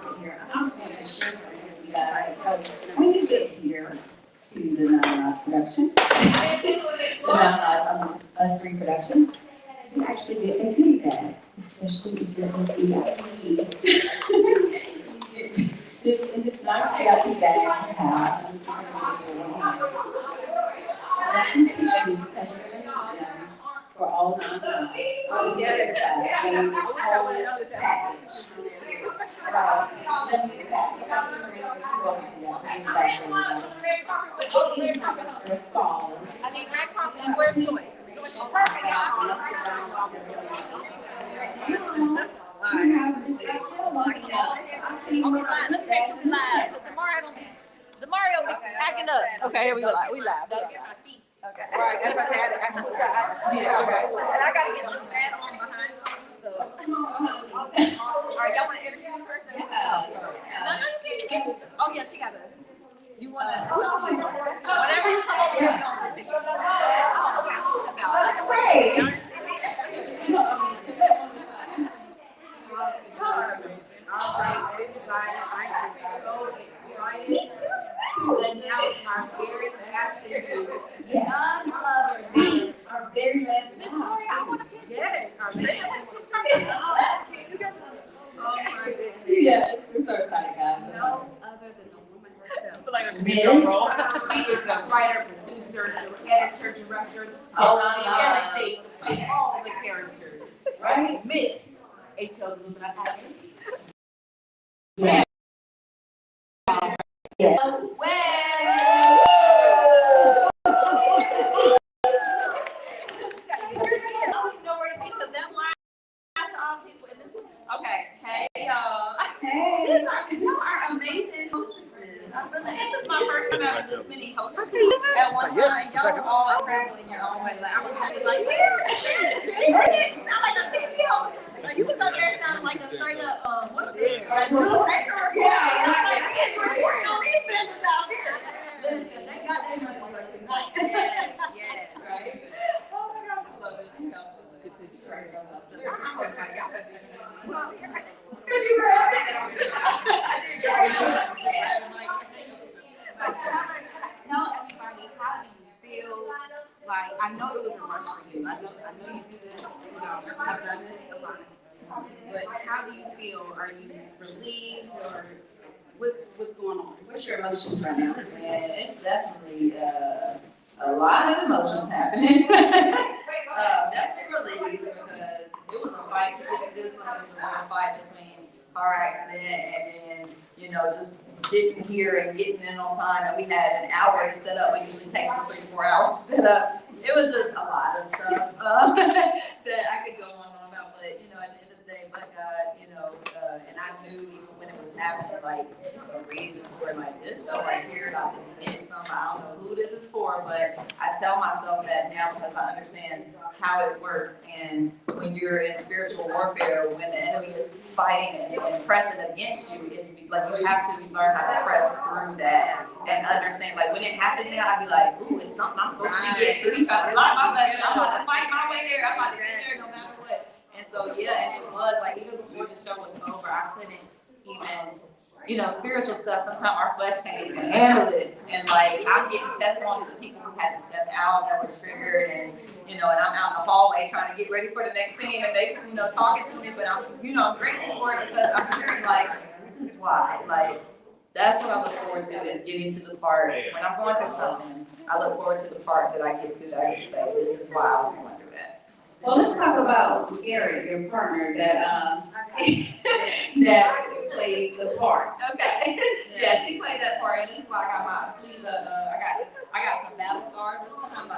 bit here. I just wanted to share something with you guys. So when you get here to the 9Lives production, the 9Lives Us 3 productions, you actually get a goodie bag, especially if you're in VIP. This nice VIP bag you have, and some tissues because you're going to need them for all 9 lives. Oh, yes, guys. When this whole package. Let me pass this out to the rest of you all. This bag for you. Have a stress ball. I need red carpet and where's Joyce? Perfect. You have this hotel locking up. Let me make sure we live. Because tomorrow will be acting up. Okay, here we go. We live. Okay. All right, as I said, I still try. And I gotta get this bad on behind me. So. All right, y'all want to interview me first? No, you can't. Oh yeah, she got it. You want to? Whatever you come over here, you don't have to picture. Oh, okay. I'll step out. All right, everybody, I am so excited to announce our very last interview. Yes. None our very last night. Yes, our last. Oh my goodness. Yes, we're so excited, guys. So No other than the woman herself. Miss. She is the writer, producer, editor, director, Oh, everything, all the characters, right? Miss A.T.L. Lumina actress. Yeah. Yeah. Well. Okay, hey y'all. Hey. Y'all are amazing hostesses. This is my first time having this many hostesses at one time. Y'all all travel in your own way. Like I was like, she sound like a TV host. Like you was up there sounding like a straight up what's it? Like news anchor. Yeah. Like she's reporting on these vendors out here. Listen, they got their money's worth tonight. Yes. Right. Oh my gosh, I love it. You guys love it. You are so welcome. I'm okay. Y'all have Tell everybody, how do you feel? Like, I know it was a rush for you. I know you do this, I've done this a lot. But how do you feel? Are you relieved or what's going on? What's your emotions right now? Yeah, it's definitely a lot of emotions happening. Definitely relieved because it was a fight to get to this one. It was a fight between car accident and then, just getting here and getting in on time. And we had an hour to set up. It usually takes us 3 to 4 hours to set up. It was just a lot of stuff that I could go on about. But, at the end of the day, but God, and I knew even when it was happening, like, there's a reason for it. Like, this show right here, about to hit something. I don't know who this is for, but I tell myself that now because I understand how it works. And when you're in spiritual warfare, when the enemy is fighting and pressing against you, it's like you have to learn how to press through that and understand. Like, when it happens now, I'd be like, ooh, it's something I'm supposed to be getting to. He's trying to block my blessing. I'm about to fight my way there. I'm about to get there no matter what. And so, yeah, and it was like, even before the show was over, I couldn't even, spiritual stuff, sometimes our flesh can't even handle it. And like, I'm getting testimonies of people who had to step out that were triggered and, and I'm out in the hallway trying to get ready for the next scene and they, talking to me, but I'm, I'm grateful for it because I'm hearing like, this is why, like, that's what I look forward to is getting to the part, when I'm going through something, I look forward to the part that I get to that I can say, this is why I was going through that. Well, let's talk about Garrett, your partner that that played the part. Okay. Yes, he played that part, and this is why I got my sleeve. I got some battle scars this time.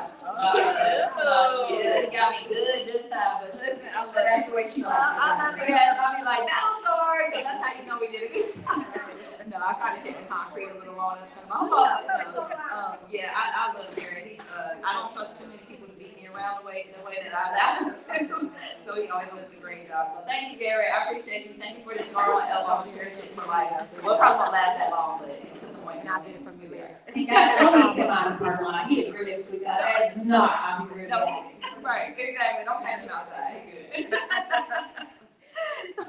Yeah, he got me good this time. But listen, That's the way she likes it. I'll be like battle scars, so that's how you know we did a good job. No, I kind of hit the concrete a little on this time. Yeah, I love Gary. I don't trust too many people to beat me around the way that I like to. So he always does a great job. So thank you, Gary. I appreciate you. Thank you for this scar on elbow. I'm cherish it for life. Well, probably won't last that long, but at this point, I did it from you there. Guys, don't leave him out in the parking lot. He is really a sweet guy. That is not how he really is. Right, exactly. Don't catch him outside. He good.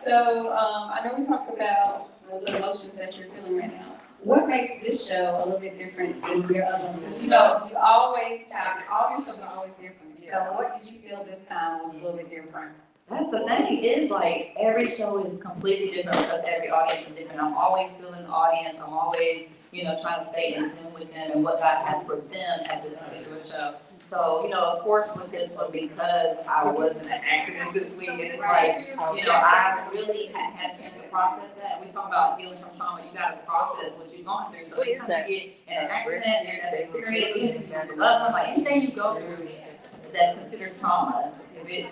So, I know we talked about or the emotions that you're feeling right now. What makes this show a little bit different than your other ones? Because you know, you always have, all your shows are always different. So what did you feel this time was a little bit different? That's the thing, is like every show is completely different because every audience is different. I'm always feeling the audience. I'm always, trying to stay in tune with them and what God has for them at this particular show. So, of course with this one, because I was in an accident this week, and it's like, I really hadn't had a chance to process that. We talk about healing from trauma, you gotta process what you're going through. So anytime you get in an accident, you're an experience, even if you lose a loved one, like anything you go through that's considered trauma, if it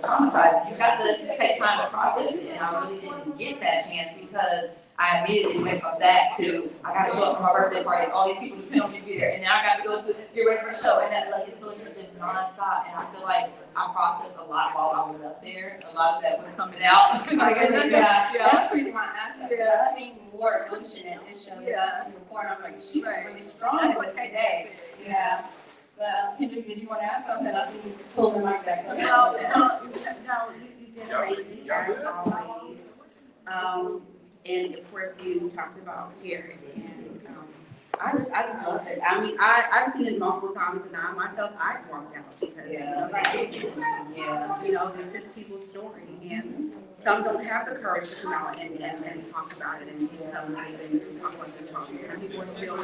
traumatized, you got to take time to process it, and I really didn't get that chance because I immediately went from that to I got to show up for my birthday parties. All these people depend on me to be there, and now I got to go to get ready for a show, and that so it's just been nonstop. And I feel like I processed a lot while I was up there. A lot of that was coming out. Yeah. That's the reason why I asked that. Because I seen more emotion in this show than I seen before, and I was like, she was really strong in this today. Yeah. Kendrick, did you want to add something? I see you pull the mic back. No, you did amazing as always. And of course, you talked about Garrett, and I just love it. I mean, I've seen it multiple times, and I myself, I walked out because this is people's story, and some don't have the courage to come out and talk about it and tell them they've been through, talk about their trauma. Some people are still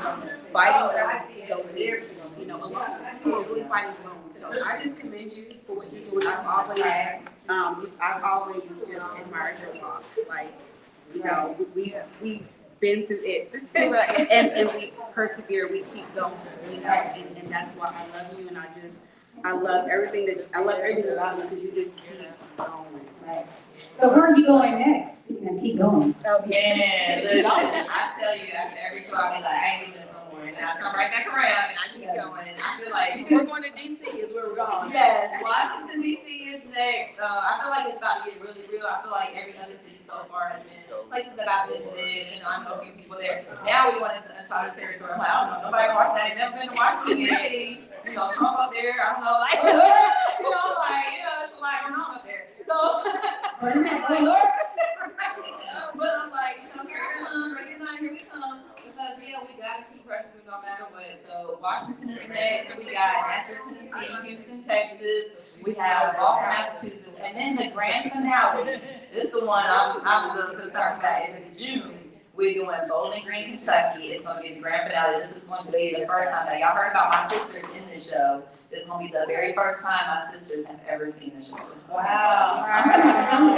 fighting those fears, alone. People are really fighting alone. So I just commend you for what you're doing. I've always just admired your walk. Like, we've been through it, and we persevere. We keep going, and that's why I love you, and I love everything about you because you just keep going. Right. So where are you going next? You can keep going. Yeah, listen, I tell you, after every show, I be like, I ain't doing this no more, and I come right back around, and I keep going, and I feel like We're going to DC is where we're going. Yes, Washington DC is next. I feel like it's about to get really real. I feel like every other city so far has been places that I visited, and I know a few people there. Now we went into uncharted territory. I'm like, I don't know, nobody in Washington, I've never been to Washington DC. Trump up there, I don't know, like, it's a lot going on up there. So, but I'm like, here we come, because we gotta keep pressing through no matter what. So Washington is next, and we got Nashville, Tennessee, Houston, Texas, we have Boston, Massachusetts, and then the grand finale. This is the one I'm really concerned about. Is in June. We're doing Bowling Green, Kentucky. It's going to be the grand finale. This is going to be the first time that y'all heard about my sisters in this show. This is going to be the very first time my sisters have ever seen the show. Wow. I'm going to have to come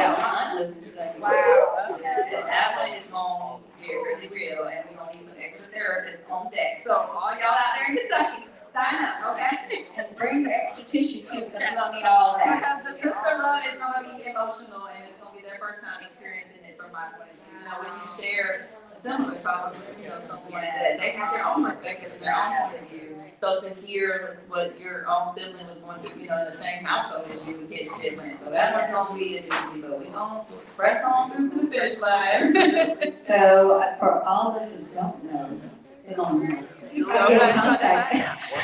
to that one. Wow. Okay. So that one is going to get really real, and we're going to need some extra therapists on deck. So all y'all out there in Kentucky, sign up, okay? And bring your extra tissue too, because we don't need all that. Because the sister love is going to be emotional, and it's going to be their first time experiencing it from my point of view. When you share a similar trauma with someone that they have their own perspective and their own point of view. So to hear what your own sibling was going through, in the same household as you, it's different. So that one's going to be a doozy, but we're going to press on through to the finish line. So for all of us who don't know, they don't know. How do you get in contact?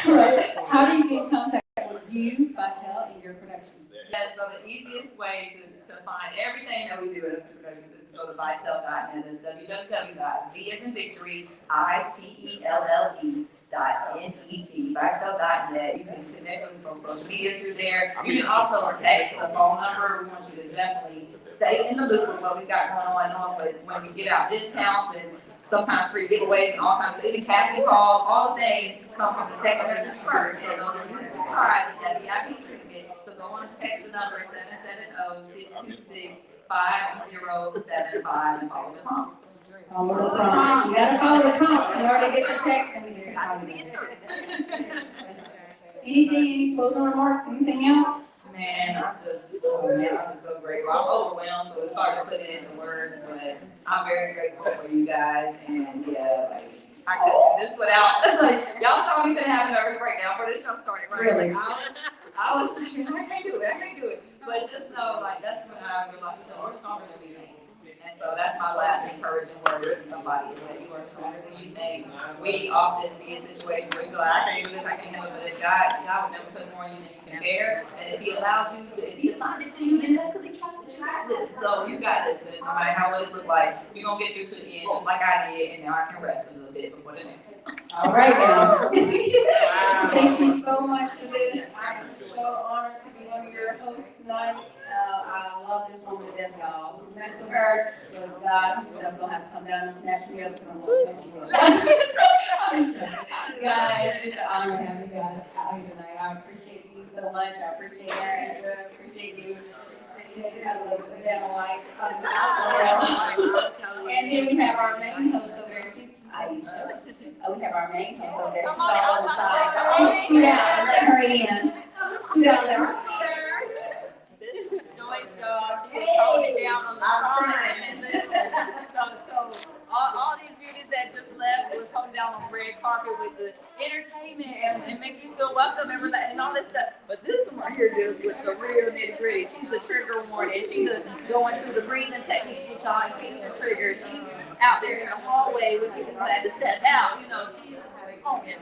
Right? How do you get in contact with you, Vitel, and your production? Yes, so the easiest way to find everything that we do at the Productions is to go to Vitel.net. It's www.v as in victory, ITELLE.net, Vitel.net. You can connect with us on social media through there. You can also text the phone number. We want you to definitely stay in the loop with what we got going on with when we get out discounts and sometimes free giveaways and all kinds of even casting calls, all the things come from the text message first. So those of you who subscribe to that VIP treatment, so go on and text the number 770-626-5075 and follow the prompts. Follow the prompts. You gotta follow the prompts. You already get the text and we get it. Any closing remarks? Anything else? Man, I'm just so grateful. I'm overwhelmed, so it's hard to put it into words, but I'm very grateful for you guys, and I couldn't do this without, y'all saw me have a nervous breakdown before this show started, right? Really? I was thinking, I can't do it, but just know, that's when I realized, we're stronger than we think. And So that's my last encouraging word to somebody, is that you are stronger than you think. We often be in situations where we feel like, I can't do this, I can't handle it, but God would never put more on you than you can bear. And if He allows you to, if He assigned it to you, then that's because He trusts that you got this. So you got this, sis. No matter how it look like, we're gonna get through to the end, just like I did, and now I can rest a little bit before the next one. All right now. Thank you so much for this. I'm so honored to be one of your hosts tonight. I love this woman to death, y'all. Don't mess with her, but God Himself gonna have to come down and snatch me up because I'm gonna snatch you up. Guys, it's an honor to have you guys out here tonight. I appreciate you so much. I appreciate Andrew. I appreciate you. Sis, have a banner lights on the side. And then we have our main host over there. She's Aisha. We have our main host over there. She's all on the side. So I'm scoot out and let her in. Scoot out there. I'm there. Joyce, y'all, she's holding it down on the chart. So all these beauties that just left was holding down on the red carpet with the entertainment and make you feel welcome and all this stuff. But this one right here deals with the real nitty gritty. She's the trigger warning. She's going through the breathing techniques with y'all in case you're triggered. She's out there in the hallway with people who had to step out. You know, she's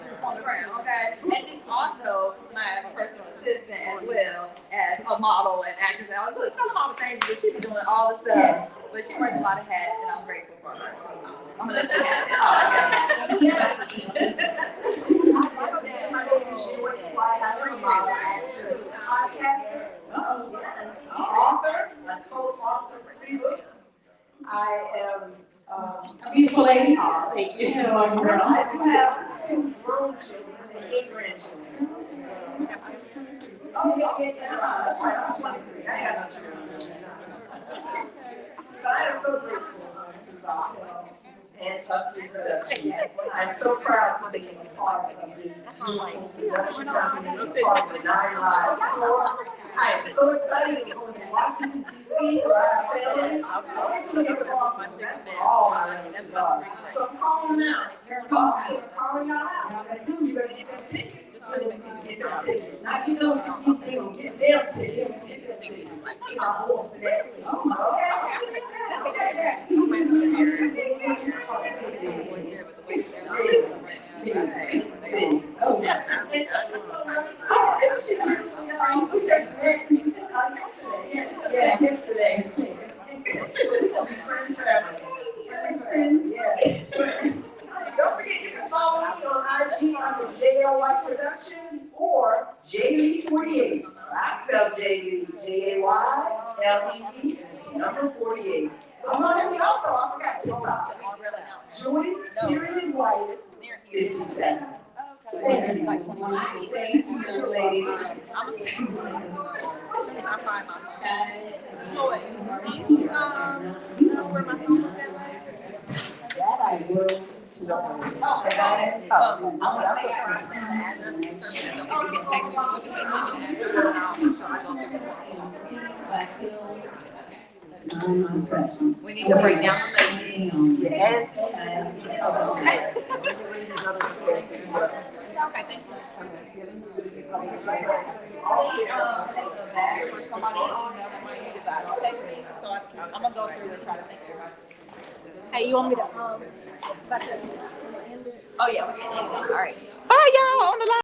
boots on the ground, okay? And she's also my personal assistant as well as a model and actress. Now, look, some of the things, but she be doing all the stuff. But she wears a lot of hats, and I'm grateful for her. So I'm gonna let you have it. Yes. My name is Joyce White. I am a model, actress, podcaster, author, a co-author of 3 books. I am A beautiful lady. thank you. I do have 2 grown children and 8 grandchildren. Oh, yeah. That's right. I'm 23. I ain't got no children. But I am so grateful to Boxell and Us 3 Productions. I'm so proud to be a part of this beautiful production company, part of the 9Lives tour. I am so excited to go to Washington, D.C. for our family. It's going to get to Boston. That's where all my relatives are. So I'm calling them out. Boston, I'm calling y'all out. You better get them tickets. Get them tickets. Not get those tickets. They will get them tickets. Get them tickets. You know, I'm hosting that ticket. Oh, yeah. We just met yesterday. We're gonna be friends forever. Friends. Yeah. Don't forget, you can follow me on IG under JL White Productions or JayLee48. I spell JayLee, JayLee, number 48. So follow me also, I forgot TikTok. Joyce White 57. Thank you. Thank you, young lady. As soon as I find my phone. Joyce, do you know where my phone is at? That I will. So guys, I'm gonna make sure I send an address to you so you can text me. You can say and see Latil's 9 months special. We need to break down the ladies. Yes. Okay, thank you. For somebody that you know that might need it back, text me. So I'm gonna go through and try to think about it. Hey, you want me to Oh yeah, we can end it. All right. Bye, y'all. On the line.